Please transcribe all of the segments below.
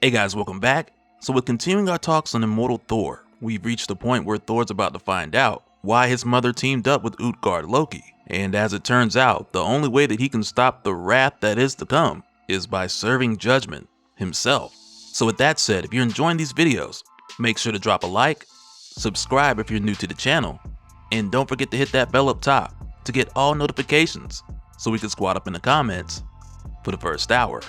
Hey guys, welcome back. So with continuing our talks on Immortal Thor, we've reached the point where Thor's about to find out why his mother teamed up with Loki. And as it turns out, the only way that he can stop the wrath that is to come is by serving judgment himself. So with that said, if you're enjoying these videos, make sure to drop a like, subscribe if you're new to the channel, and don't forget to hit that bell up top to get all notifications so we can squat up in the comments for the first hour.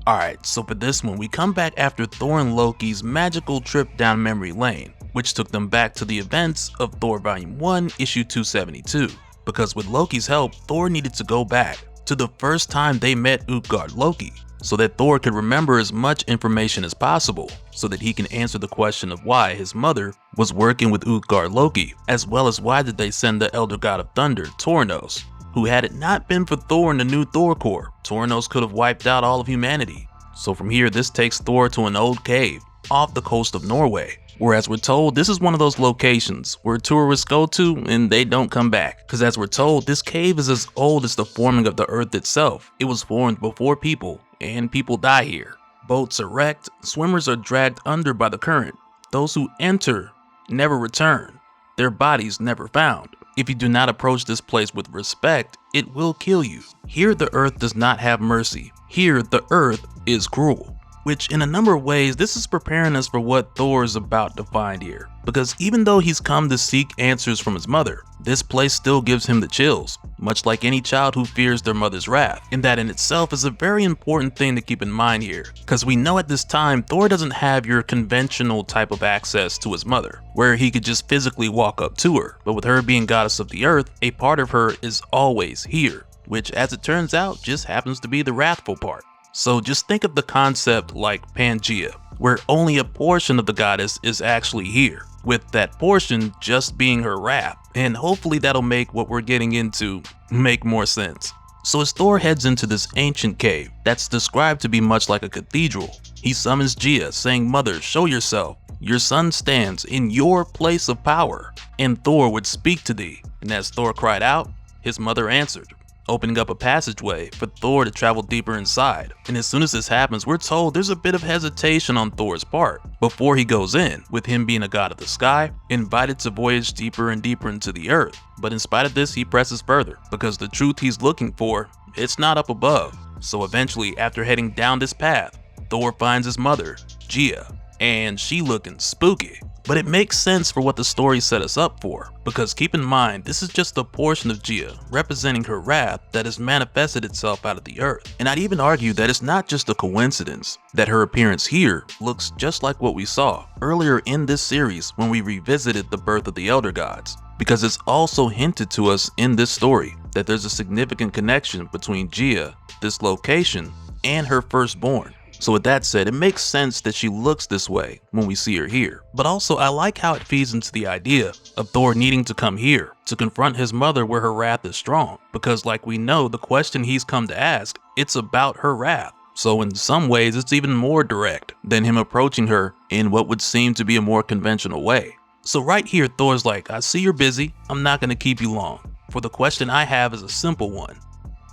Alright, so for this one, we come back after Thor and Loki's magical trip down memory lane, which took them back to the events of Thor Volume 1, Issue 272. Because with Loki's help, Thor needed to go back to the first time they met Loki, so that Thor could remember as much information as possible, so that he can answer the question of why his mother was working with Loki, as well as why did they send the Elder God of Thunder, Thanos, who had it not been for Thor and the new Thor Corps, Thanos could have wiped out all of humanity. So from here, this takes Thor to an old cave off the coast of Norway, where as we're told, this is one of those locations where tourists go to and they don't come back. Because as we're told, this cave is as old as the forming of the earth itself. It was formed before people, and people die here. Boats are wrecked, swimmers are dragged under by the current. Those who enter never return, their bodies never found. If you do not approach this place with respect, it will kill you. Here the earth does not have mercy. Here the earth is cruel. Which in a number of ways, this is preparing us for what Thor is about to find here. Because even though he's come to seek answers from his mother, this place still gives him the chills, much like any child who fears their mother's wrath. And that in itself is a very important thing to keep in mind here. Because we know at this time, Thor doesn't have your conventional type of access to his mother, where he could just physically walk up to her. But with her being goddess of the earth, a part of her is always here, which as it turns out, just happens to be the wrathful part. So just think of the concept like Pangea, where only a portion of the goddess is actually here, with that portion just being her wrath, and hopefully that'll make what we're getting into make more sense. So as Thor heads into this ancient cave that's described to be much like a cathedral, he summons Gia, saying, "Mother, show yourself. Your son stands in your place of power, and Thor would speak to thee." And as Thor cried out, his mother answered, opening up a passageway for Thor to travel deeper inside. And as soon as this happens, we're told there's a bit of hesitation on Thor's part before he goes in, with him being a god of the sky, invited to voyage deeper and deeper into the earth. But in spite of this, he presses further, because the truth he's looking for, it's not up above. So eventually, after heading down this path, Thor finds his mother, Gia, and she looking spooky. But it makes sense for what the story set us up for, because keep in mind, this is just a portion of Gia, representing her wrath that has manifested itself out of the earth. And I'd even argue that it's not just a coincidence that her appearance here looks just like what we saw earlier in this series when we revisited the birth of the Elder Gods, because it's also hinted to us in this story that there's a significant connection between Gia, this location, and her firstborn. So with that said, it makes sense that she looks this way when we see her here. But also, I like how it feeds into the idea of Thor needing to come here to confront his mother where her wrath is strong. Because like we know, the question he's come to ask, it's about her wrath. So in some ways, it's even more direct than him approaching her in what would seem to be a more conventional way. So right here, Thor's like, "I see you're busy. I'm not going to keep you long. For the question I have is a simple one.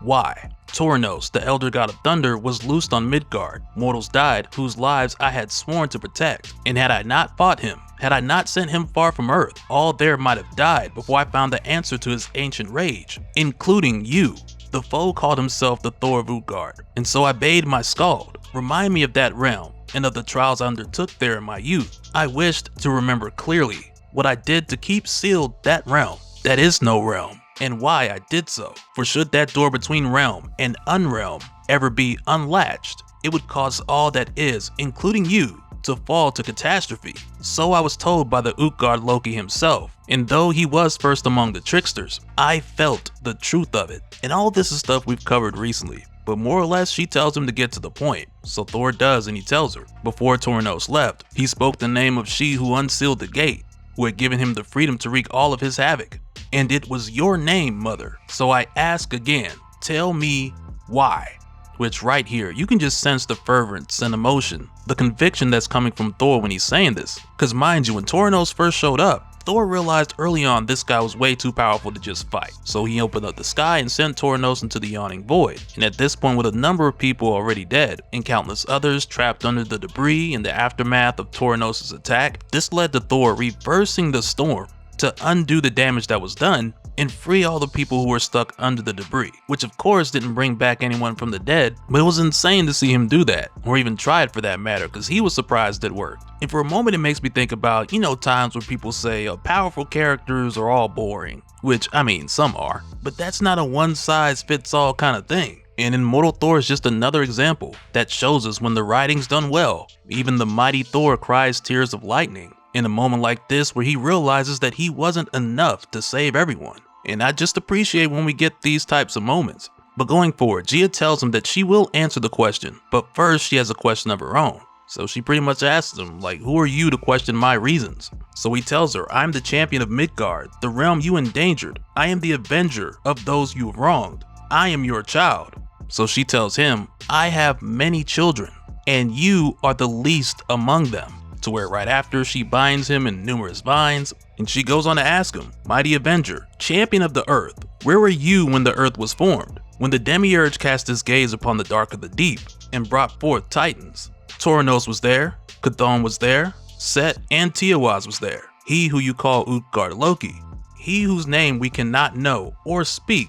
Why? Thanos, the Elder God of Thunder, was loosed on Midgard. Mortals died, whose lives I had sworn to protect. And had I not fought him, had I not sent him far from Earth, all there might have died before I found the answer to his ancient rage, including you." The foe called himself the Thor of Utgard, and so I bade my Skald remind me of that realm and of the trials I undertook there in my youth. I wished to remember clearly what I did to keep sealed that realm that is no realm, and why I did so. For should that door between realm and unrealm ever be unlatched, it would cause all that is, including you, to fall to catastrophe. So I was told by the Loki himself, and though he was first among the tricksters, I felt the truth of it. And all this is stuff we've covered recently, but more or less she tells him to get to the point. So Thor does, and he tells her. Before Thanos left, he spoke the name of she who unsealed the gate, who had given him the freedom to wreak all of his havoc. "And it was your name, Mother. So I ask again, tell me why." Which right here, you can just sense the fervence and emotion, the conviction that's coming from Thor when he's saying this. Cause mind you, when Thanos first showed up, Thor realized early on this guy was way too powerful to just fight, so he opened up the sky and sent Thanos into the yawning void. And at this point, with a number of people already dead and countless others trapped under the debris in the aftermath of Thanos' attack, this led to Thor reversing the storm to undo the damage that was done and free all the people who were stuck under the debris, which of course didn't bring back anyone from the dead, but it was insane to see him do that, or even try it for that matter, because he was surprised it worked. And for a moment it makes me think about, times where people say, powerful characters are all boring, which, I mean, some are, but that's not a one-size-fits-all kind of thing. And Immortal Thor is just another example that shows us when the writing's done well, even the mighty Thor cries tears of lightning in a moment like this where he realizes that he wasn't enough to save everyone. And I just appreciate when we get these types of moments. But going forward, Gia tells him that she will answer the question, but first she has a question of her own. So she pretty much asks him, like, who are you to question my reasons? So he tells her, I'm the champion of Midgard, the realm you endangered. I am the avenger of those you have wronged. I am your child. So she tells him, I have many children, and you are the least among them. To where right after she binds him in numerous vines, and she goes on to ask him, Mighty Avenger, champion of the earth, where were you when the earth was formed? When the Demiurge cast his gaze upon the dark of the deep, and brought forth titans. Thanos was there, Chthon was there, Set and Tiawas was there. He who you call Utgard Loki, he whose name we cannot know or speak,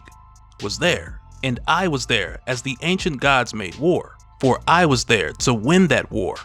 was there. And I was there as the ancient gods made war, for I was there to win that war.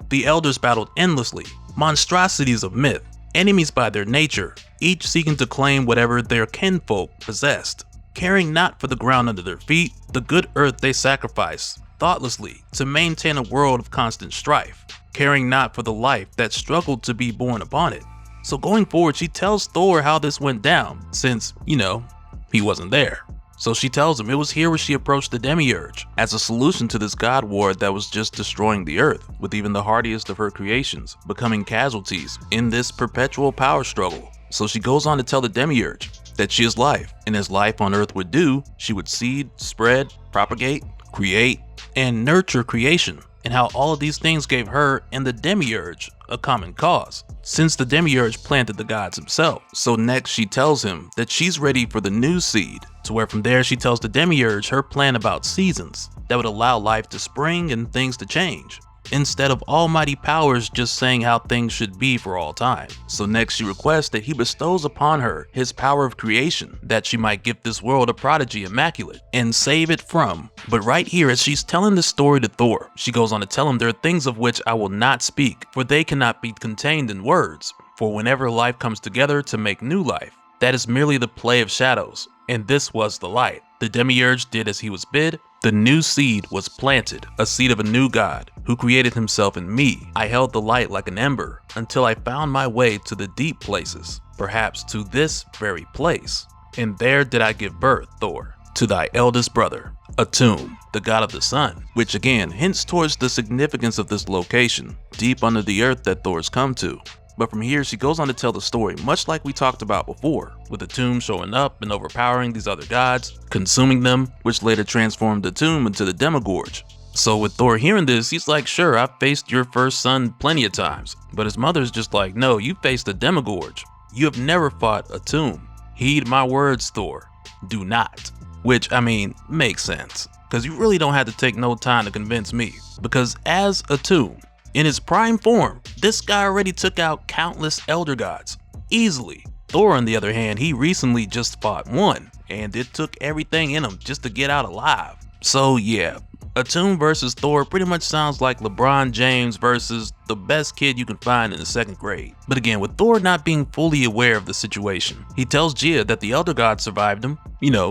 The elders battled endlessly, monstrosities of myth, enemies by their nature, each seeking to claim whatever their kinfolk possessed, caring not for the ground under their feet, the good earth they sacrificed thoughtlessly to maintain a world of constant strife, caring not for the life that struggled to be born upon it. So going forward, she tells Thor how this went down, since, he wasn't there. So she tells him it was here where she approached the Demiurge as a solution to this god war that was just destroying the earth, with even the hardiest of her creations becoming casualties in this perpetual power struggle. So she goes on to tell the Demiurge that she is life, and as life on earth would do, she would seed, spread, propagate, create, and nurture creation, and how all of these things gave her and the Demiurge a common cause, since the Demiurge planted the gods himself. So next she tells him that she's ready for the new seed, to where from there she tells the Demiurge her plan about seasons that would allow life to spring and things to change, instead of almighty powers just saying how things should be for all time. So next she requests that he bestows upon her his power of creation, that she might give this world a prodigy immaculate and save it from. But right here, as she's telling the story to Thor, she goes on to tell him there are things of which I will not speak, for they cannot be contained in words. For whenever life comes together to make new life, that is merely the play of shadows, and this was the light. The Demiurge did as he was bid. The new seed was planted, a seed of a new god, who created himself in me. I held the light like an ember, until I found my way to the deep places, perhaps to this very place. And there did I give birth, Thor, to thy eldest brother, Atum, the god of the sun, which again hints towards the significance of this location, deep under the earth that Thor's come to. But from here, she goes on to tell the story, much like we talked about before, with the tomb showing up and overpowering these other gods, consuming them, which later transformed the tomb into the Demogorge. So with Thor hearing this, he's like, sure, I've faced your first son plenty of times. But his mother's just like, no, you faced a Demogorge. You have never fought a tomb. Heed my words, Thor. Do not. Which, I mean, makes sense. Because you really don't have to take no time to convince me. Because as a tomb, in his prime form, this guy already took out countless elder gods, easily. Thor, on the other hand, he recently just fought one, and it took everything in him just to get out alive. So yeah, Atum versus Thor pretty much sounds like LeBron James versus the best kid you can find in the 2nd grade. But again, with Thor not being fully aware of the situation, he tells Gia that the elder gods survived him,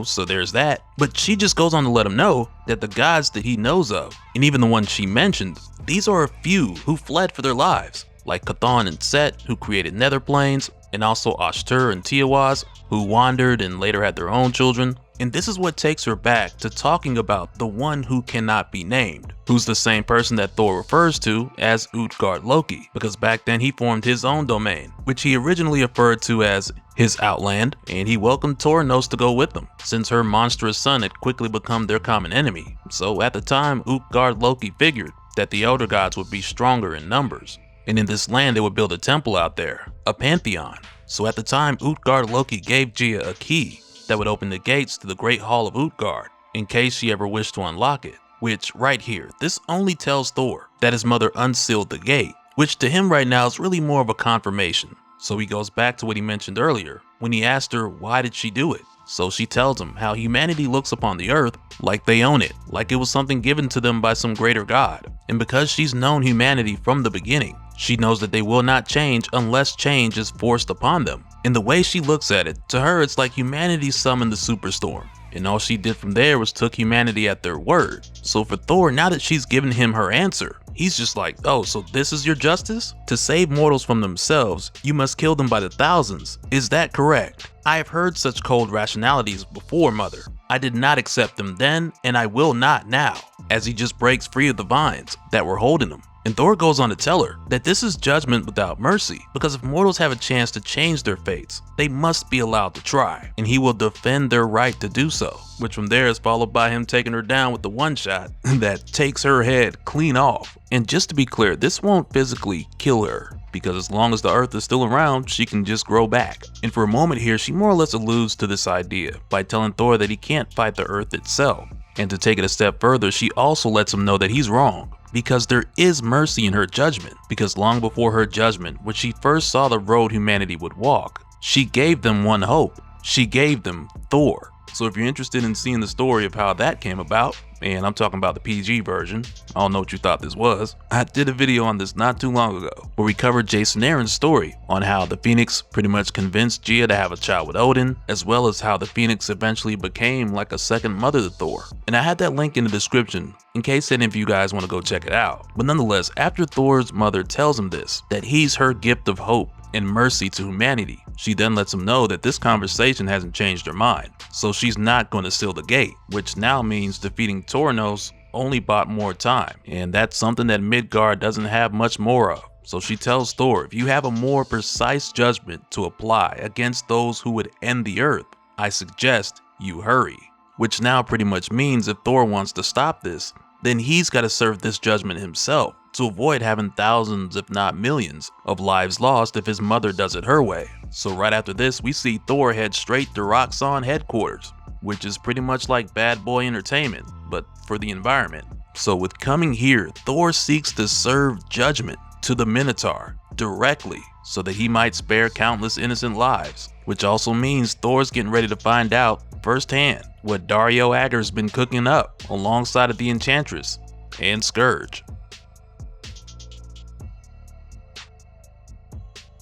so there's that. But she just goes on to let him know that the gods that he knows of, and even the ones she mentioned, these are a few who fled for their lives, like Chthon and Set, who created nether planes, and also Ashtur and Tiawas, who wandered and later had their own children. And this is what takes her back to talking about the one who cannot be named, who's the same person that Thor refers to as Utgard Loki, because back then he formed his own domain, which he originally referred to as his Outland, and he welcomed Thanos to go with him, since her monstrous son had quickly become their common enemy. So at the time, Utgard Loki figured that the elder gods would be stronger in numbers, and in this land they would build a temple out there, a pantheon, So at the time, Utgard Loki gave Gia a key that would open the gates to the Great Hall of Utgard in case she ever wished to unlock it. Which, right here, this only tells Thor that his mother unsealed the gate, which to him right now is really more of a confirmation. So he goes back to what he mentioned earlier when he asked her why did she do it. So she tells him how humanity looks upon the earth like they own it, like it was something given to them by some greater god. And because she's known humanity from the beginning, she knows that they will not change unless change is forced upon them. And the way she looks at it, to her it's like humanity summoned the superstorm, and all she did from there was took humanity at their word. So for Thor, now that she's given him her answer, he's just like, oh, so this is your justice? To save mortals from themselves, you must kill them by the thousands. Is that correct? I have heard such cold rationalities before, mother. I did not accept them then, and I will not now, as he just breaks free of the vines that were holding him. And Thor goes on to tell her that this is judgment without mercy, because if mortals have a chance to change their fates, they must be allowed to try, and he will defend their right to do so. Which from there is followed by him taking her down with the one shot that takes her head clean off. And just to be clear, this won't physically kill her, because as long as the earth is still around, she can just grow back. And for a moment here, she more or less alludes to this idea by telling Thor that he can't fight the earth itself. And to take it a step further, she also lets him know that he's wrong, because there is mercy in her judgment, because long before her judgment, when she first saw the road humanity would walk, she gave them one hope. She gave them Thor. So if you're interested in seeing the story of how that came about, and I'm talking about the PG version, I don't know what you thought this was, I did a video on this not too long ago where we covered Jason Aaron's story on how the Phoenix pretty much convinced Gia to have a child with Odin, as well as how the Phoenix eventually became like a second mother to Thor. And I had that link in the description in case any of you guys want to go check it out. But nonetheless, after Thor's mother tells him this, that he's her gift of hope and mercy to humanity, she then lets him know that this conversation hasn't changed her mind, so she's not going to seal the gate, which now means defeating Thanos only bought more time, and that's something that Midgard doesn't have much more of. So she tells Thor, if you have a more precise judgment to apply against those who would end the earth, I suggest you hurry. Which now pretty much means if Thor wants to stop this, then he's got to serve this judgment himself to avoid having thousands if not millions of lives lost if his mother does it her way. So right after this, we see Thor head straight to Roxxon headquarters, which is pretty much like Bad Boy Entertainment, but for the environment. So with coming here, Thor seeks to serve judgment to the Minotaur directly so that he might spare countless innocent lives, which also means Thor's getting ready to find out firsthand what Dario Agger's been cooking up alongside of the Enchantress and Scourge.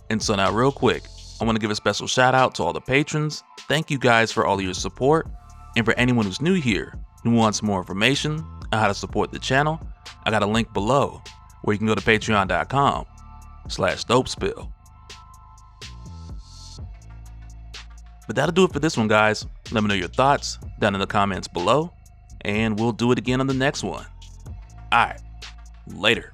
And so now real quick, I want to give a special shout out to all the patrons. Thank you guys for all of your support. And for anyone who's new here, who wants more information on how to support the channel, I got a link below where you can go to patreon.com/Dopespill. But that'll do it for this one, guys. Let me know your thoughts down in the comments below, and we'll do it again on the next one. Alright, later.